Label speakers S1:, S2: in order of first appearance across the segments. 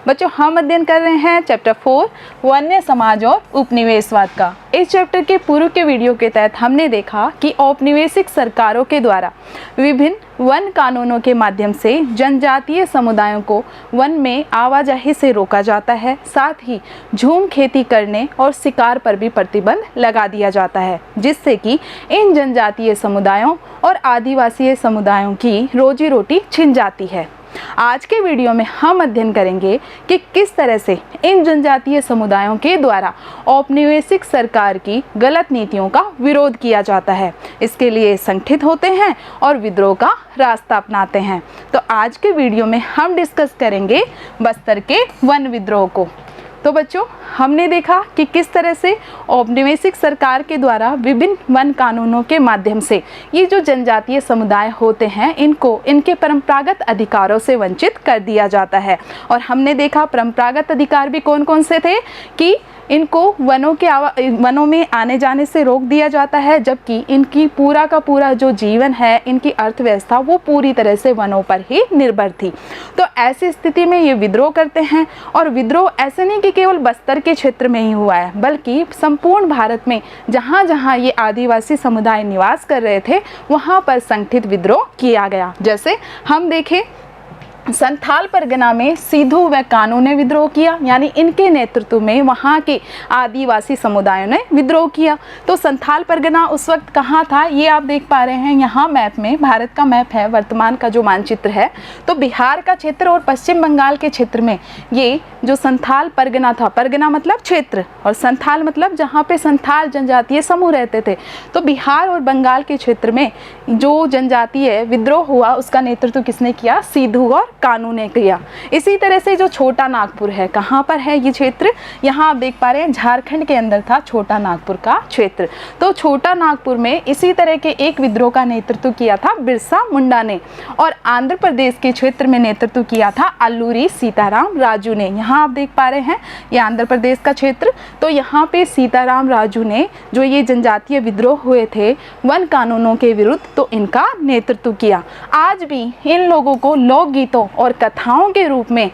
S1: बच्चों हम अध्ययन कर रहे हैं चैप्टर 4 वन्य समाज और उपनिवेशवाद का। इस चैप्टर के पूर्व के वीडियो के तहत हमने देखा कि औपनिवेशिक सरकारों के द्वारा विभिन्न वन कानूनों के माध्यम से जनजातीय समुदायों को वन में आवाजाही से रोका जाता है। साथ ही झूम खेती करने और शिकार पर भी प्रतिबंध लगा दिया जाता है, जिससे कि इन जनजातीय समुदायों और आदिवासी समुदायों की रोजी रोटी छिन जाती है। आज के वीडियो में हम अध्ययन करेंगे कि किस तरह से इन जनजातीय समुदायों के द्वारा औपनिवेशिक सरकार की गलत नीतियों का विरोध किया जाता है। इसके लिए संगठित होते हैं और विद्रोह का रास्ता अपनाते हैं। तो आज के वीडियो में हम डिस्कस करेंगे बस्तर के वन विद्रोह को। तो बच्चों हमने देखा कि किस तरह से औपनिवेशिक सरकार के द्वारा विभिन्न वन कानूनों के माध्यम से ये जो जनजातीय समुदाय होते हैं इनको इनके परंपरागत अधिकारों से वंचित कर दिया जाता है। और हमने देखा परंपरागत अधिकार भी कौन कौन से थे कि इनको वनों में आने जाने से रोक दिया जाता है, जबकि इनकी पूरा का पूरा जो जीवन है, इनकी अर्थव्यवस्था वो पूरी तरह से वनों पर ही निर्भर थी। तो ऐसी स्थिति में ये विद्रोह करते हैं। और विद्रोह ऐसे नहीं कि केवल बस्तर के क्षेत्र में ही हुआ है, बल्कि संपूर्ण भारत में जहाँ जहाँ ये आदिवासी समुदाय निवास कर रहे थे वहाँ पर संगठित विद्रोह किया गया। जैसे हम देखें संथाल परगना में सिद्धू व कानू ने विद्रोह किया, यानी इनके नेतृत्व में वहाँ के आदिवासी समुदायों ने विद्रोह किया। तो संथाल परगना उस वक्त कहाँ था ये आप देख पा रहे हैं यहाँ मैप में, भारत का मैप है वर्तमान का जो मानचित्र है। तो बिहार का क्षेत्र और पश्चिम बंगाल के क्षेत्र में ये जो संथाल परगना था, परगना मतलब क्षेत्र और संथाल मतलब जहाँ पे संथाल जनजातीय समूह रहते थे। तो बिहार और बंगाल के क्षेत्र में जो जनजातीय विद्रोह हुआ उसका नेतृत्व किसने किया? सिद्धू और कानू ने किया। इसी तरह से जो छोटा नागपुर है, कहाँ पर है ये क्षेत्र? यहाँ आप देख पा रहे हैं झारखंड के अंदर था छोटा नागपुर का क्षेत्र। तो छोटा नागपुर में इसी तरह के एक विद्रोह का नेतृत्व किया था बिरसा मुंडा ने। और आंध्र प्रदेश के क्षेत्र में नेतृत्व किया था अल्लूरी सीताराम राजू ने। यहाँ आप देख पा रहे हैं ये आंध्र प्रदेश का क्षेत्र। तो यहाँ पे सीताराम राजू ने जो ये जनजातीय विद्रोह हुए थे वन कानूनों के विरुद्ध, तो इनका नेतृत्व किया। आज भी इन लोगों को लोकगीतों और कथाओं के रूप में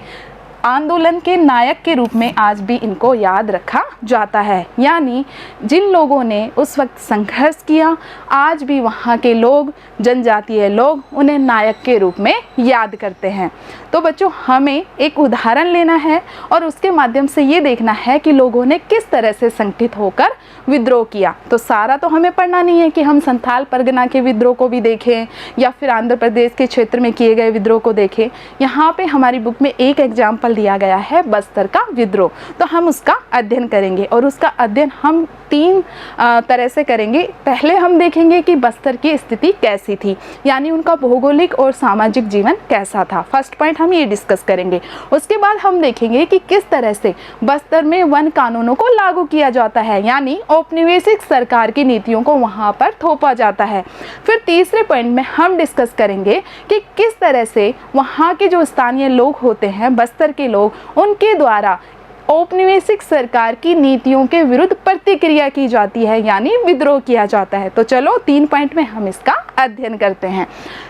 S1: आंदोलन के नायक के रूप में आज भी इनको याद रखा जाता है। यानी जिन लोगों ने उस वक्त संघर्ष किया, आज भी वहाँ के लोग, जनजातीय लोग उन्हें नायक के रूप में याद करते हैं। तो बच्चों हमें एक उदाहरण लेना है और उसके माध्यम से ये देखना है कि लोगों ने किस तरह से संगठित होकर विद्रोह किया। तो सारा तो हमें पढ़ना नहीं है कि हम संथाल परगना के विद्रोह को भी देखें या फिर आंध्र प्रदेश के क्षेत्र में किए गए विद्रोह को देखें। यहाँ पे हमारी बुक में एक एग्जाम्पल दिया गया है बस्तर का विद्रोह। तो हम उसका अध्ययन करेंगे और उसका अध्ययन हम 3 तरह से करेंगे। पहले हम देखेंगे कि बस्तर की स्थिति कैसी थी, यानी उनका भौगोलिक और सामाजिक जीवन कैसा था। फर्स्ट पॉइंट हम ये डिस्कस करेंगे। उसके बाद हम देखेंगे कि किस तरह से बस्तर में वन कानूनों को लागू किया जाता है, यानी औपनिवेशिक सरकार की नीतियों को वहाँ पर थोपा जाता है। फिर तीसरे पॉइंट में हम डिस्कस करेंगे कि किस तरह से वहाँ के जो स्थानीय लोग होते हैं, बस्तर के लोग, उनके द्वारा औपनिवेशिक सरकार की नीतियों के विरुद्ध प्रतिक्रिया की जाती है, यानी विद्रोह किया जाता है। तो चलो 3 पॉइंट में हम इसका अध्ययन करते हैं।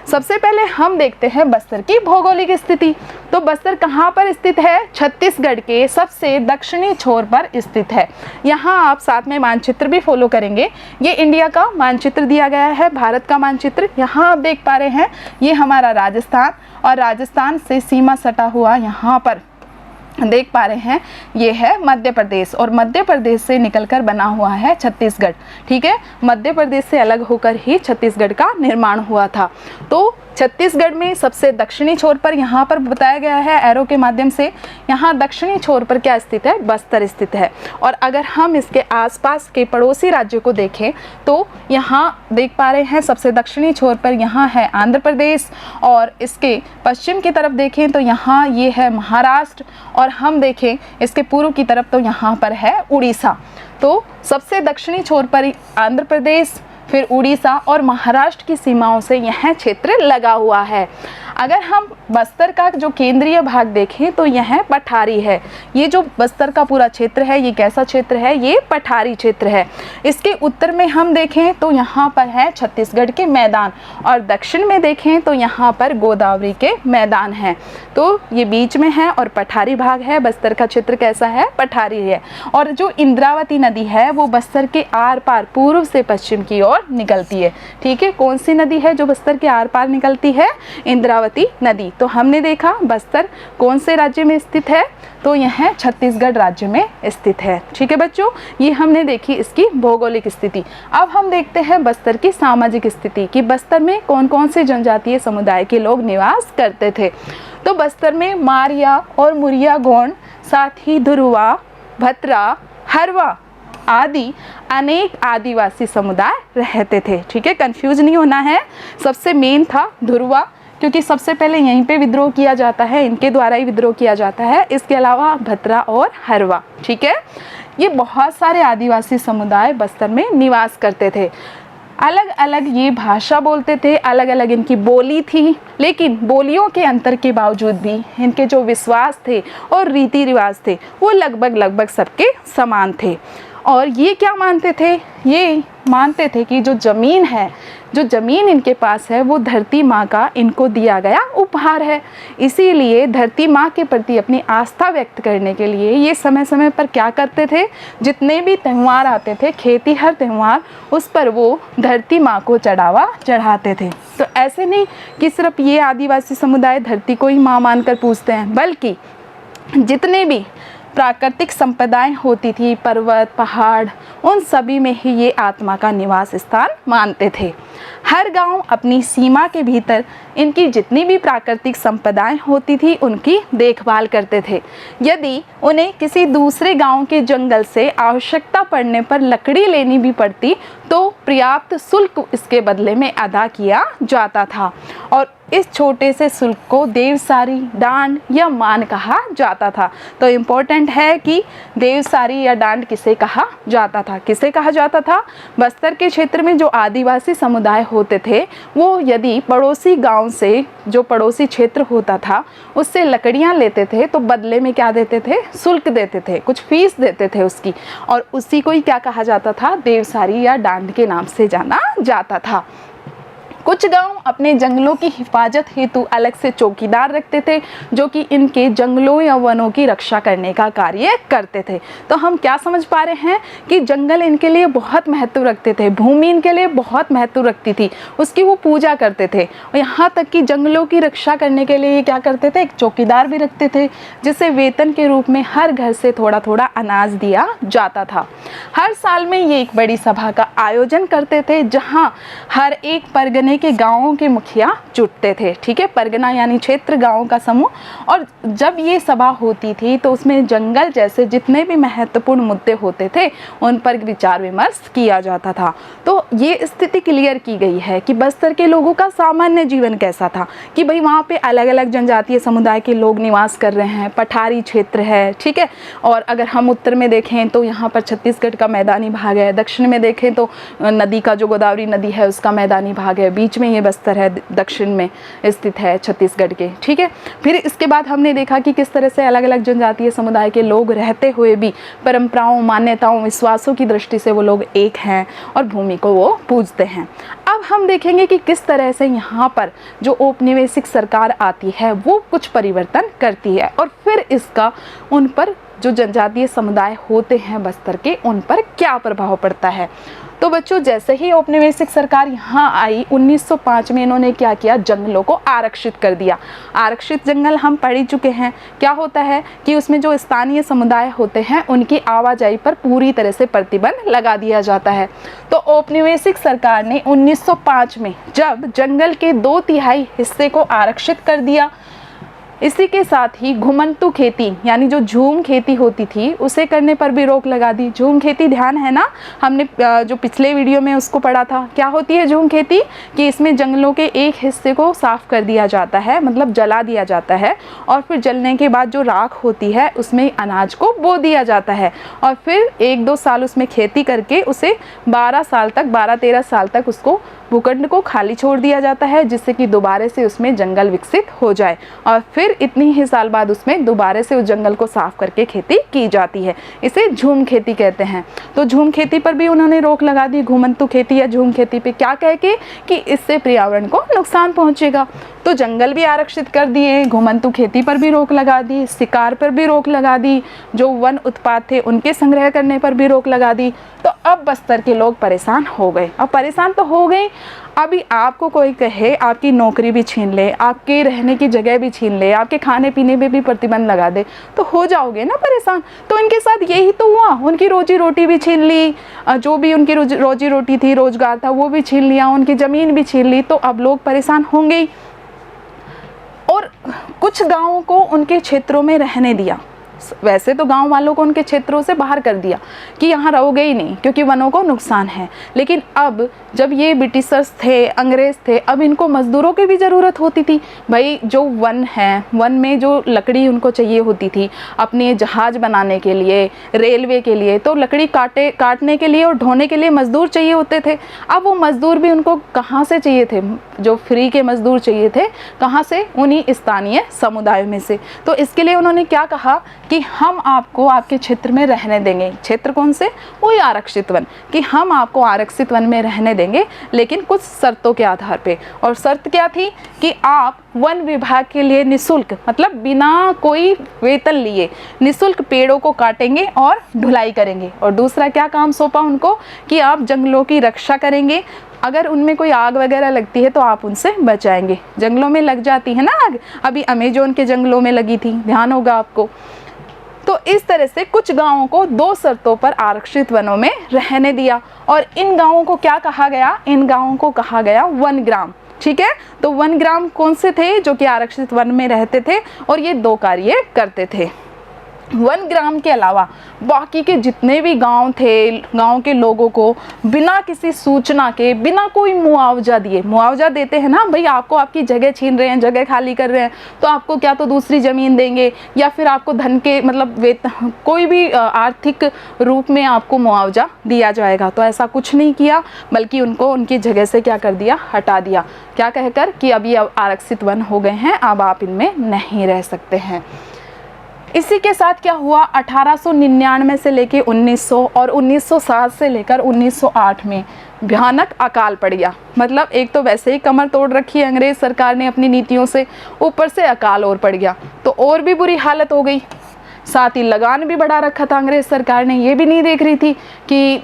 S1: सबसे पहले हम देखते हैं बस्तर की भौगोलिक स्थिति। तो बस्तर कहाँ पर स्थित है? छत्तीसगढ़ के सबसे दक्षिणी छोर पर स्थित है। यहाँ आप साथ में मानचित्र भी फॉलो करेंगे। ये इंडिया का मानचित्र दिया गया है, भारत का मानचित्र। यहाँ आप देख पा रहे हैं ये हमारा राजस्थान, और राजस्थान से सीमा सटा हुआ यहाँ पर देख पा रहे हैं ये है मध्य प्रदेश, और मध्य प्रदेश से निकलकर बना हुआ है छत्तीसगढ़। ठीक है, मध्य प्रदेश से अलग होकर ही छत्तीसगढ़ का निर्माण हुआ था। तो छत्तीसगढ़ में सबसे दक्षिणी छोर पर यहाँ पर बताया गया है एरो के माध्यम से, यहाँ दक्षिणी छोर पर क्या स्थित है? बस्तर स्थित है। और अगर हम इसके आसपास के पड़ोसी राज्यों को देखें तो यहाँ देख पा रहे हैं सबसे दक्षिणी छोर पर यहाँ है आंध्र प्रदेश, और इसके पश्चिम की तरफ देखें तो यहाँ ये है महाराष्ट्र, और हम देखें इसके पूर्व की तरफ तो यहाँ पर है उड़ीसा। तो सबसे दक्षिणी छोर पर आंध्र प्रदेश, फिर उड़ीसा और महाराष्ट्र की सीमाओं से यह क्षेत्र लगा हुआ है। अगर हम बस्तर का जो केंद्रीय भाग देखें तो यह पठारी है। ये जो बस्तर का पूरा क्षेत्र है ये कैसा क्षेत्र है, ये पठारी क्षेत्र है। इसके उत्तर में हम देखें तो यहाँ पर है छत्तीसगढ़ के मैदान, और दक्षिण में देखें तो यहाँ पर गोदावरी के मैदान हैं। तो ये बीच में है और पठारी भाग है। बस्तर का क्षेत्र कैसा है, पठारी है। और जो इंद्रावती नदी है वो बस्तर के आर पार पूर्व से पश्चिम की ओर निकलती है। ठीक है, कौन सी नदी है जो बस्तर के आर पार निकलती है, इंद्रावती नदी। तो हमने देखा बस्तर कौन से राज्य में स्थित है, तो यह छत्तीसगढ़ राज्य में स्थित है। ठीक है बच्चों, ये हमने देखी इसकी भौगोलिक स्थिति। अब हम देखते हैं बस्तर की सामाजिक स्थिति कि बस्तर में कौन कौन से जनजातीय समुदाय के लोग निवास करते थे। तो बस्तर में मारिया और मुरिया गौंड, साथ ही धुरवा, भतरा, हरवा आदि अनेक आदिवासी समुदाय रहते थे। ठीक है, कंफ्यूज नहीं होना है। सबसे मेन था धुरवा, क्योंकि सबसे पहले यहीं पे विद्रोह किया जाता है, इनके द्वारा ही विद्रोह किया जाता है। इसके अलावा भतरा और हरवा। ठीक है, ये बहुत सारे आदिवासी समुदाय बस्तर में निवास करते थे। अलग अलग ये भाषा बोलते थे, अलग अलग इनकी बोली थी, लेकिन बोलियों के अंतर के बावजूद भी इनके जो विश्वास थे और रीति रिवाज थे वो लगभग सबके समान थे। और ये क्या मानते थे, ये मानते थे कि जो ज़मीन है, जो ज़मीन इनके पास है वो धरती माँ का इनको दिया गया उपहार है। इसीलिए धरती माँ के प्रति अपनी आस्था व्यक्त करने के लिए ये समय समय पर क्या करते थे, जितने भी त्यौहार आते थे, खेती हर त्यौहार, उस पर वो धरती माँ को चढ़ावा चढ़ाते थे। तो ऐसे नहीं कि सिर्फ ये आदिवासी समुदाय धरती को ही माँ मानकर पूजते हैं, बल्कि जितने भी प्राकृतिक संपदाएं होती थी, पर्वत, पहाड़, उन सभी में ही ये आत्मा का निवास स्थान मानते थे। हर गांव अपनी सीमा के भीतर इनकी जितनी भी प्राकृतिक संपदाएं होती थी उनकी देखभाल करते थे। यदि उन्हें किसी दूसरे गांव के जंगल से आवश्यकता पड़ने पर लकड़ी लेनी भी पड़ती तो पर्याप्त शुल्क इसके बदले में अदा किया जाता था, और इस छोटे से शुल्क को देवसारी, डांड या मान कहा जाता था। तो इम्पोर्टेंट है कि देवसारी या डांड किसे कहा जाता था, किसे कहा जाता था। बस्तर के क्षेत्र में जो आदिवासी समुदाय होते थे वो यदि पड़ोसी गांव से, जो पड़ोसी क्षेत्र होता था, उससे लकड़ियां लेते थे तो बदले में क्या देते थे, शुल्क देते थे, कुछ फीस देते थे उसकी, और उसी को ही क्या कहा जाता था, देवसारी या डांड के नाम से जाना जाता था। कुछ गांव अपने जंगलों की हिफाजत हेतु अलग से चौकीदार रखते थे, जो कि इनके जंगलों या वनों की रक्षा करने का कार्य करते थे। तो हम क्या समझ पा रहे हैं कि जंगल इनके लिए बहुत महत्व रखते थे, भूमि इनके लिए बहुत महत्व रखती थी, उसकी वो पूजा करते थे। और यहाँ तक कि जंगलों की रक्षा करने के लिए क्या करते थे, एक चौकीदार भी रखते थे, जिसे वेतन के रूप में हर घर से थोड़ा थोड़ा अनाज दिया जाता था। हर साल में ये एक बड़ी सभा का आयोजन करते थे, जहाँ हर एक परगने के गांवों के मुखिया जुटते थे। ठीक है, परगना यानी क्षेत्र, गांवों का समूह। और जब ये सभा होती थी तो उसमें जंगल जैसे जितने भी महत्वपूर्ण मुद्दे होते थे उन पर विचार विमर्श किया जाता था। तो ये स्थिति क्लियर की गई है कि बस्तर के लोगों का सामान्य जीवन कैसा था, कि भाई वहाँ पे अलग अलग जनजातीय समुदाय के लोग निवास कर रहे हैं, पठारी क्षेत्र है। ठीक है, और अगर हम उत्तर में देखें तो यहाँ पर छत्तीसगढ़ का मैदानी भाग है, दक्षिण में देखें तो नदी का जो गोदावरी नदी है उसका मैदानी भाग है, बीच में ये बस्तर है, दक्षिण में स्थित है छत्तीसगढ़ के। ठीक है, फिर इसके बाद हमने देखा कि किस तरह से अलग अलग जनजातीय समुदाय के लोग रहते हुए भी परंपराओं, मान्यताओं, विश्वासों की दृष्टि से वो लोग एक हैं और भूमि को वो पूजते हैं। अब हम देखेंगे कि किस तरह से यहाँ पर जो औपनिवेशिक सरकार आती है वो कुछ परिवर्तन करती है, और फिर इसका उन पर जो जनजातीय समुदाय होते हैं बस्तर के, उन पर क्या प्रभाव पड़ता है। तो बच्चों, जैसे ही औपनिवेशिक सरकार यहाँ आई 1905 में, इन्होंने क्या किया, जंगलों को आरक्षित कर दिया। आरक्षित जंगल हम पढ़ ही चुके हैं, क्या होता है कि उसमें जो स्थानीय समुदाय होते हैं उनकी आवाजाही पर पूरी तरह से प्रतिबंध लगा दिया जाता है। तो औपनिवेशिक सरकार ने 1905 में जब जंगल के 2/3 हिस्से को आरक्षित कर दिया, इसी के साथ ही घुमंतु खेती यानी जो झूम खेती होती थी उसे करने पर भी रोक लगा दी। झूम खेती ध्यान है ना, हमने जो पिछले वीडियो में उसको पढ़ा था। क्या होती है झूम खेती, कि इसमें जंगलों के एक हिस्से को साफ कर दिया जाता है, मतलब जला दिया जाता है, और फिर जलने के बाद जो राख होती है उसमें अनाज को बो दिया जाता है, और फिर 1-2 साल उसमें खेती करके उसे 12 साल तक, 12-13 साल तक उसको भूखंड को खाली छोड़ दिया जाता है जिससे कि दोबारा से उसमें जंगल विकसित हो जाए और फिर इतनी ही साल बाद उसमें दोबारा से उस जंगल को साफ करके खेती की जाती है। इसे झूम खेती कहते हैं। तो झूम खेती पर भी उन्होंने रोक लगा दी, घुमंतु खेती या झूम खेती पे, क्या कह के कि इससे पर्यावरण को नुकसान पहुंचेगा। तो जंगल भी आरक्षित कर दिए, घुमंतु खेती पर भी रोक लगा दी, शिकार पर भी रोक लगा दी, जो वन उत्पाद थे उनके संग्रह करने पर भी रोक लगा दी। तो अब बस्तर के लोग परेशान हो गए। अब परेशान तो हो गए, अभी आपको कोई कहे आपकी नौकरी भी छीन ले, आपके रहने की जगह भी छीन ले, आपके खाने पीने पे भी प्रतिबंध लगा दे, तो हो जाओगे ना परेशान। तो इनके साथ यही तो हुआ, उनकी रोजी रोटी भी छीन ली, जो भी उनकी रोजी रोटी थी, रोजगार था, वो भी छीन लिया, उनकी ज़मीन भी छीन ली। तो अब लोग परेशान होंगे ही। और कुछ गाँवों को उनके क्षेत्रों में रहने दिया। वैसे तो गांव वालों को उनके क्षेत्रों से बाहर कर दिया कि यहाँ रहोगे ही नहीं क्योंकि वनों को नुकसान है। लेकिन अब जब ये ब्रिटिशर्स थे, अंग्रेज़ थे, अब इनको मज़दूरों की भी ज़रूरत होती थी। भाई जो वन है, वन में जो लकड़ी उनको चाहिए होती थी अपने जहाज़ बनाने के लिए, रेलवे के लिए, तो लकड़ी काटने के लिए और ढोने के लिए मज़दूर चाहिए होते थे। अब वो मज़दूर भी उनको कहाँ से चाहिए थे? जो फ्री के मज़दूर चाहिए थे, कहाँ से? उन्हीं स्थानीय समुदायों में से। तो इसके लिए उन्होंने क्या कहा कि हम आपको आपके क्षेत्र में रहने देंगे। क्षेत्र कौन से? वही आरक्षित वन, कि हम आपको आरक्षित वन में रहने देंगे लेकिन कुछ शर्तों के आधार पे। और शर्त क्या थी? कि आप वन विभाग के लिए निःशुल्क, मतलब बिना कोई वेतन लिए निःशुल्क पेड़ों को काटेंगे और ढुलाई करेंगे। और दूसरा क्या काम सौंपा उनको? कि आप जंगलों की रक्षा करेंगे, अगर उनमें कोई आग वगैरह लगती है तो आप उनसे बचाएंगे। जंगलों में लग जाती है ना आग, अभी अमेजोन के जंगलों में लगी थी, ध्यान होगा आपको। तो इस तरह से कुछ गांवों को 2 शर्तों पर आरक्षित वनों में रहने दिया। और इन गांवों को क्या कहा गया? इन गांवों को कहा गया वन ग्राम। ठीक है, तो वन ग्राम कौन से थे? जो कि आरक्षित वन में रहते थे और ये 2 कार्य करते थे। वन ग्राम के अलावा बाकी के जितने भी गांव थे, गांव के लोगों को बिना किसी सूचना के, बिना कोई मुआवजा दिए, मुआवजा देते हैं ना भाई, आपको आपकी जगह छीन रहे हैं, जगह खाली कर रहे हैं, तो आपको क्या तो दूसरी ज़मीन देंगे या फिर आपको धन के मतलब वेतन, कोई भी आर्थिक रूप में आपको मुआवजा दिया जाएगा। तो ऐसा कुछ नहीं किया, बल्कि उनको उनकी जगह से क्या कर दिया? हटा दिया। क्या कहकर? कि अभी अब आरक्षित वन हो गए हैं, अब आप इनमें नहीं रह सकते हैं। इसी के साथ क्या हुआ? 1899 से लेकर 1900 और 1907 से लेकर 1908 में भयानक अकाल पड़ गया। मतलब एक तो वैसे ही कमर तोड़ रखी है अंग्रेज़ सरकार ने अपनी नीतियों से, ऊपर से अकाल और पड़ गया तो और भी बुरी हालत हो गई। साथ ही लगान भी बढ़ा रखा था अंग्रेज़ सरकार ने, ये भी नहीं देख रही थी कि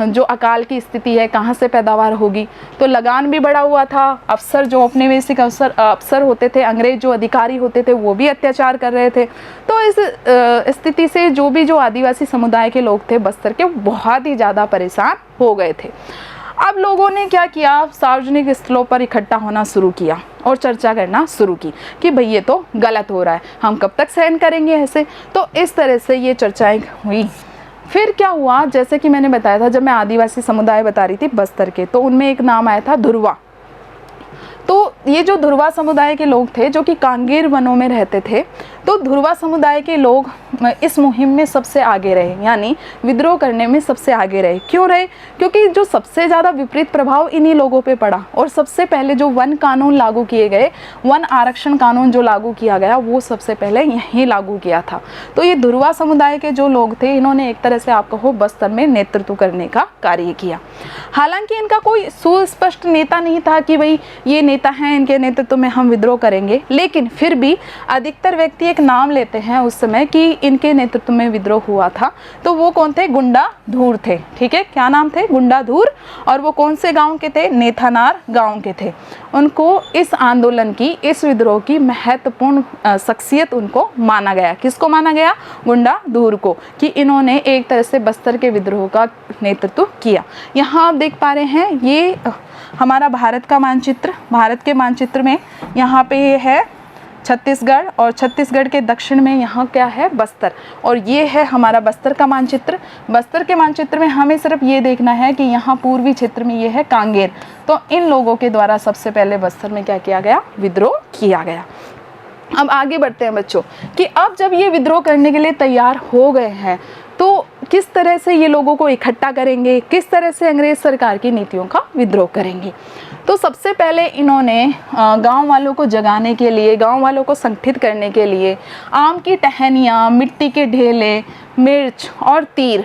S1: जो अकाल की स्थिति है कहाँ से पैदावार होगी, तो लगान भी बढ़ा हुआ था। अफसर, जो औपनिवेशिक अफसर होते थे, अंग्रेज़ जो अधिकारी होते थे, वो भी अत्याचार कर रहे थे। तो इस स्थिति से जो आदिवासी समुदाय के लोग थे बस्तर के, बहुत ही ज़्यादा परेशान हो गए थे। अब लोगों ने क्या किया? सार्वजनिक स्थलों पर इकट्ठा होना शुरू किया और चर्चा करना शुरू की कि भाई ये तो गलत हो रहा है, हम कब तक सहन करेंगे ऐसे। तो इस तरह से ये चर्चाएं हुई। फिर क्या हुआ? जैसे कि मैंने बताया था, जब मैं आदिवासी समुदाय बता रही थी बस्तर के, तो उनमें एक नाम आया था धुरवा। तो ये जो धुरवा समुदाय के लोग थे जो कि कांगेर वनों में रहते थे, तो धुरवा समुदाय के लोग इस मुहिम में सबसे आगे रहे, यानी विद्रोह करने में सबसे आगे रहे। क्यों रहे? क्योंकि जो सबसे ज़्यादा विपरीत प्रभाव इन्हीं लोगों पे पड़ा। और सबसे पहले जो वन कानून लागू किए गए, वन आरक्षण कानून जो लागू किया गया, वो सबसे पहले यहीं लागू किया था। तो ये धुरवा समुदाय के जो लोग थे, इन्होंने एक तरह से आप कहो बस्तर में नेतृत्व करने का कार्य किया। हालांकि इनका कोई सुस्पष्ट नेता नहीं था कि भाई ये नेता हैं, इनके नेतृत्व में हम विद्रोह करेंगे, लेकिन फिर भी अधिकतर व्यक्ति एक नाम लेते हैं उस समय कि इनके नेतृत्व में विद्रोह हुआ था। तो वो कौन थे? गुंडाधुर थे। ठीक है, क्या नाम थे? गुंडाधुर। और वो कौन से गांव के थे? नेथानार गांव के थे। उनको इस आंदोलन की, इस विद्रोह की महत्वपूर्ण शख्सियत उनको माना गया। किसको माना गया? गुंडाधुर को, कि इन्होंने एक तरह से बस्तर के विद्रोह का नेतृत्व किया। यहाँ आप देख पा रहे हैं, ये हमारा भारत का मानचित्र। भारत के मानचित्र में यहाँ पे ये है छत्तीसगढ़, और छत्तीसगढ़ के दक्षिण में यहाँ क्या है? बस्तर। और ये है हमारा बस्तर का मानचित्र। बस्तर के मानचित्र में हमें सिर्फ ये देखना है कि यहाँ पूर्वी क्षेत्र में ये है कांगेर। तो इन लोगों के द्वारा सबसे पहले बस्तर में क्या किया गया? विद्रोह किया गया। अब आगे बढ़ते हैं बच्चों, कि अब जब ये विद्रोह करने के लिए तैयार हो गए हैं, तो किस तरह से ये लोगों को इकट्ठा करेंगे, किस तरह से अंग्रेज सरकार की नीतियों का विद्रोह करेंगे। तो सबसे पहले इन्होंने गांव वालों को जगाने के लिए, गांव वालों को संगठित करने के लिए आम की टहनियाँ, मिट्टी के ढेले, मिर्च और तीर,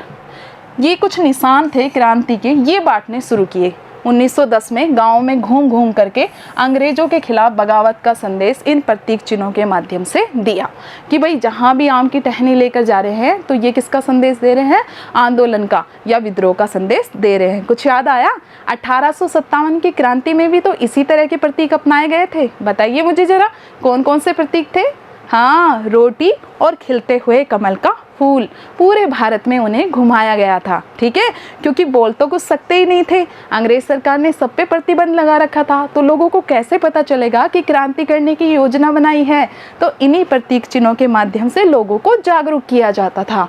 S1: ये कुछ निशान थे क्रांति के, ये बांटने शुरू किए। 1910 में गांव में घूम घूम करके अंग्रेजों के खिलाफ बगावत का संदेश इन प्रतीक चिन्हों के माध्यम से दिया कि भाई जहां भी आम की टहनी लेकर जा रहे हैं तो ये किसका संदेश दे रहे हैं, आंदोलन का या विद्रोह का संदेश दे रहे हैं। कुछ याद आया? 1857 की क्रांति में भी तो इसी तरह के प्रतीक अपनाए गए थे। बताइए मुझे जरा, कौन कौन से प्रतीक थे? हाँ, रोटी और खिलते हुए कमल का फूल, पूरे भारत में उन्हें घुमाया गया था। ठीक है, क्योंकि बोल तो कुछ सकते ही नहीं थे, अंग्रेज सरकार ने सब पे प्रतिबंध लगा रखा था, तो लोगों को कैसे पता चलेगा कि क्रांति करने की योजना बनाई है। तो इन्हीं प्रतीक चिन्हों के माध्यम से लोगों को जागरूक किया जाता था।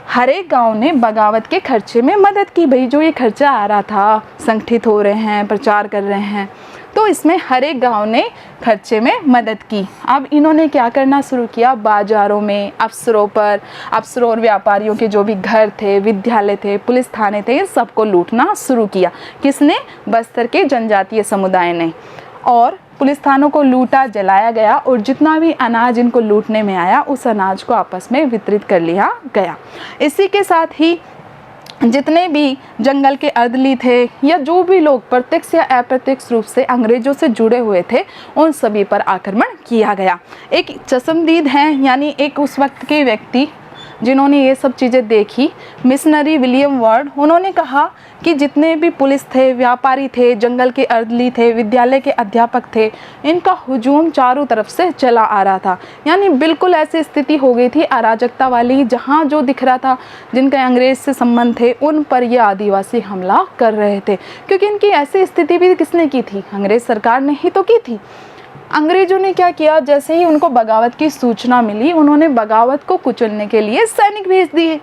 S1: हर एक गांव ने बगावत के खर्चे में मदद की। भाई जो ये खर्चा आ रहा था, संगठित हो रहे हैं, प्रचार कर रहे हैं, तो इसमें हर एक गांव ने खर्चे में मदद की। अब इन्होंने क्या करना शुरू किया, बाजारों में, अफसरों पर, अफसरों और व्यापारियों के जो भी घर थे, विद्यालय थे, पुलिस थाने थे, इन सबको लूटना शुरू किया। किसने? बस्तर के जनजातीय समुदाय ने। और पुलिस थानों को लूटा, जलाया गया और जितना भी अनाज इनको लूटने में आया उस अनाज को आपस में वितरित कर लिया गया। इसी के साथ ही जितने भी जंगल के अर्दली थे या जो भी लोग प्रत्यक्ष या अप्रत्यक्ष रूप से अंग्रेजों से जुड़े हुए थे, उन सभी पर आक्रमण किया गया। एक चश्मदीद हैं, यानी एक उस वक्त के व्यक्ति जिन्होंने ये सब चीज़ें देखी, मिशनरी विलियम वर्ड, उन्होंने कहा कि जितने भी पुलिस थे, व्यापारी थे, जंगल के अर्दली थे, विद्यालय के अध्यापक थे, इनका हुजूम चारों तरफ से चला आ रहा था। यानी बिल्कुल ऐसी स्थिति हो गई थी अराजकता वाली, जहाँ जो दिख रहा था, जिनके अंग्रेज से संबंध थे, उन पर ये आदिवासी हमला कर रहे थे। क्योंकि इनकी ऐसी स्थिति भी किसने की थी? अंग्रेज सरकार ने ही तो की थी। अंग्रेजों ने क्या किया, जैसे ही उनको बगावत की सूचना मिली, उन्होंने बगावत को कुचलने के लिए सैनिक भेज दिए।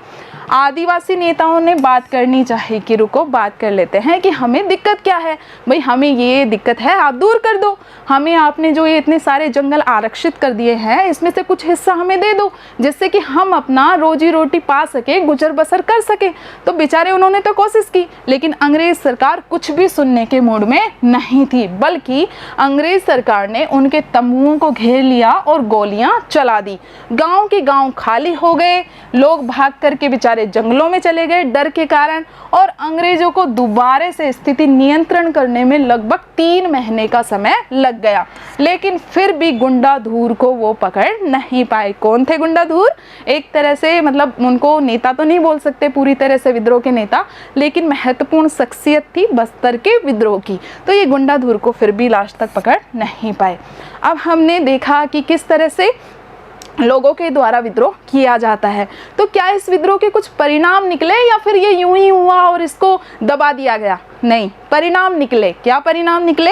S1: आदिवासी नेताओं ने बात करनी चाहिए कि रुको बात कर लेते हैं कि हमें दिक्कत क्या है, भाई हमें ये दिक्कत है, आप दूर कर दो, हमें आपने जो ये इतने सारे जंगल आरक्षित कर दिए हैं इसमें से कुछ हिस्सा हमें दे दो, जिससे कि हम अपना रोजी रोटी पा सके, गुजर बसर कर सके। तो बेचारे उन्होंने तो कोशिश की, लेकिन अंग्रेज सरकार कुछ भी सुनने के मूड में नहीं थी, बल्कि अंग्रेज सरकार ने उनके तंबुओं को घेर लिया और गोलियां चला दी। गांव के गांव खाली हो गए, लोग भाग करके बेचारे जंगलों में चले गए डर के कारण, और अंग्रेजों को दोबारा से स्थिति नियंत्रण करने में लगभग 3 महीने का समय लग गया। लेकिन फिर भी गुंडाधूर को वो पकड़ नहीं पाए। कौन थे गुंडाधूर? एक तरह से मतलब उनको नेता तो नहीं बोल सकते पूरी तरह से विद्रोह के नेता, लेकिन महत्वपूर्ण शख्सियत थी बस्तर के विद्रोह की। तो ये गुंडाधूर को फिर भी लास्ट तक पकड़ नहीं पाए। अब हमने देखा कि किस तरह से लोगों के द्वारा विद्रोह किया जाता है। तो क्या इस विद्रोह के कुछ परिणाम निकले या फिर ये यूं ही हुआ और इसको दबा दिया गया? नहीं, परिणाम निकले। क्या परिणाम निकले?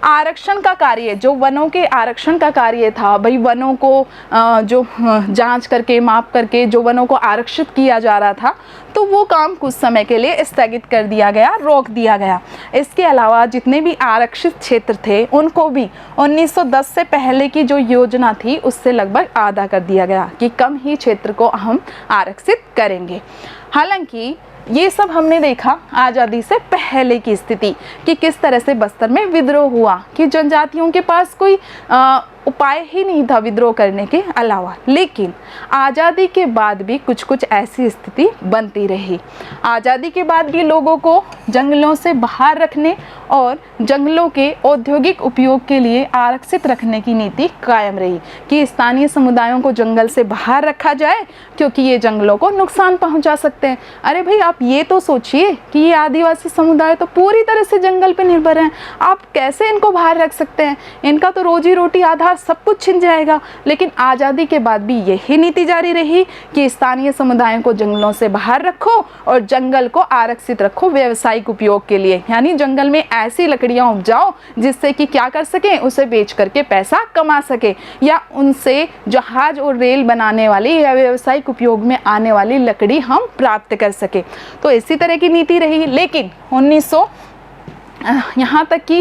S1: आरक्षण का कार्य, जो वनों के आरक्षण का कार्य था, भाई वनों को जो जांच करके, माप करके जो वनों को आरक्षित किया जा रहा था, तो वो काम कुछ समय के लिए स्थगित कर दिया गया, रोक दिया गया। इसके अलावा जितने भी आरक्षित क्षेत्र थे उनको भी 1910 से पहले की जो योजना थी उससे लगभग आधा कर दिया गया कि कम ही क्षेत्र को हम आरक्षित करेंगे। हालांकि ये सब हमने देखा आज़ादी से पहले की स्थिति कि किस तरह से बस्तर में विद्रोह हुआ, कि जनजातियों के पास कोई उपाय ही नहीं था विद्रोह करने के अलावा। लेकिन आज़ादी के बाद भी कुछ कुछ ऐसी स्थिति बनती रही। आज़ादी के बाद भी लोगों को जंगलों से बाहर रखने और जंगलों के औद्योगिक उपयोग के लिए आरक्षित रखने की नीति कायम रही कि स्थानीय समुदायों को जंगल से बाहर रखा जाए, क्योंकि ये जंगलों को नुकसान पहुंचा सकते हैं। अरे भाई आप ये तो सोचिए कि ये आदिवासी समुदाय तो पूरी तरह से जंगल पर निर्भर हैं, आप कैसे इनको बाहर रख सकते हैं? इनका तो रोजी रोटी आधार सब कुछ छिन जाएगा। लेकिन आज़ादी के बाद भी यही नीति जारी रही कि स्थानीय समुदायों को जंगलों से बाहर रखो और जंगल को आरक्षित रखो व्यावसायिक उपयोग के लिए। यानी जंगल में ऐसी लकड़ियां उपजाओ जिससे कि क्या कर सकें, उसे बेच करके पैसा कमा सके, या उनसे जहाज और रेल बनाने वाली या व्यावसायिक उपयोग में आने वाली लकड़ी हम प्राप्त कर सके। तो इसी तरह की नीति रही। लेकिन यहाँ तक कि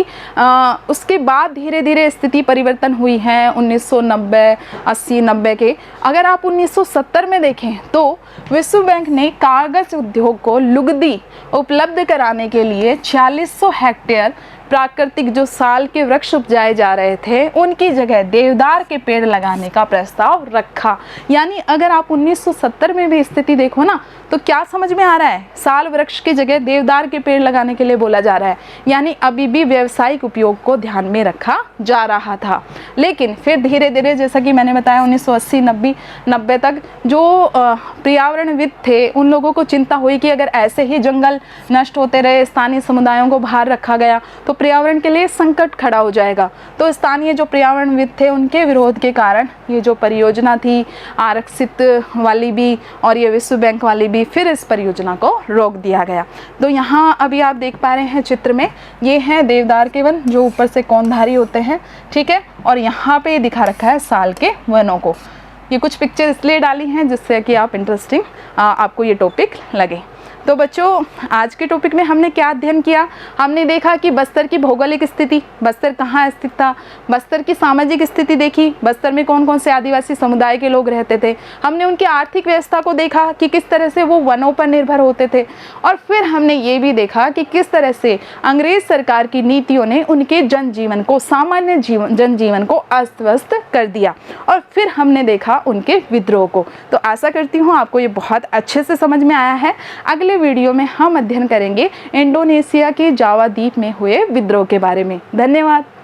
S1: उसके बाद धीरे धीरे स्थिति परिवर्तन हुई है 1990, 80, 90 के। अगर आप 1970 में देखें तो विश्व बैंक ने कागज़ उद्योग को लुगदी उपलब्ध कराने के लिए 4600 हेक्टेयर प्राकृतिक जो साल के वृक्ष उपजाए जा रहे थे उनकी जगह देवदार के पेड़ लगाने का प्रस्ताव रखा। यानी अगर आप 1970 में भी स्थिति देखो ना तो क्या समझ में आ रहा है, साल वृक्ष की जगह देवदार के पेड़ लगाने के लिए बोला जा रहा है। यानी अभी भी व्यावसायिक उपयोग को ध्यान में रखा जा रहा था। लेकिन फिर धीरे धीरे जैसा कि मैंने बताया 1980, 90 तक जो पर्यावरणविद थे उन लोगों को चिंता हुई कि अगर ऐसे ही जंगल नष्ट होते रहे, स्थानीय समुदायों को बाहर रखा गया तो पर्यावरण के लिए संकट खड़ा हो जाएगा। तो स्थानीय जो पर्यावरणविद थे उनके विरोध के कारण ये जो परियोजना थी आरक्षित वाली भी और ये विश्व बैंक वाली भी, फिर इस परियोजना को रोक दिया गया। तो यहाँ अभी आप देख पा रहे हैं चित्र में, ये हैं देवदार के वन जो ऊपर से कौनधारी होते हैं, ठीक है। और यहाँ पे दिखा रखा है साल के वनों को। ये कुछ पिक्चर इसलिए डाली हैं जिससे कि आप इंटरेस्टिंग आपको ये टॉपिक लगे। तो बच्चों आज के टॉपिक में हमने क्या अध्ययन किया, हमने देखा कि बस्तर की भौगोलिक स्थिति, बस्तर कहाँ स्थित था, बस्तर की सामाजिक स्थिति देखी, बस्तर में कौन कौन से आदिवासी समुदाय के लोग रहते थे, हमने उनकी आर्थिक व्यवस्था को देखा कि किस तरह से वो वनों पर निर्भर होते थे, और फिर हमने ये भी देखा कि किस तरह से अंग्रेज सरकार की नीतियों ने उनके जनजीवन को, सामान्य जनजीवन को अस्त व्यस्त कर दिया, और फिर हमने देखा उनके विद्रोह को। तो आशा करती हूँ आपको ये बहुत अच्छे से समझ में आया है। अगले वीडियो में हम अध्ययन करेंगे इंडोनेशिया के जावा द्वीप में हुए विद्रोह के बारे में। धन्यवाद।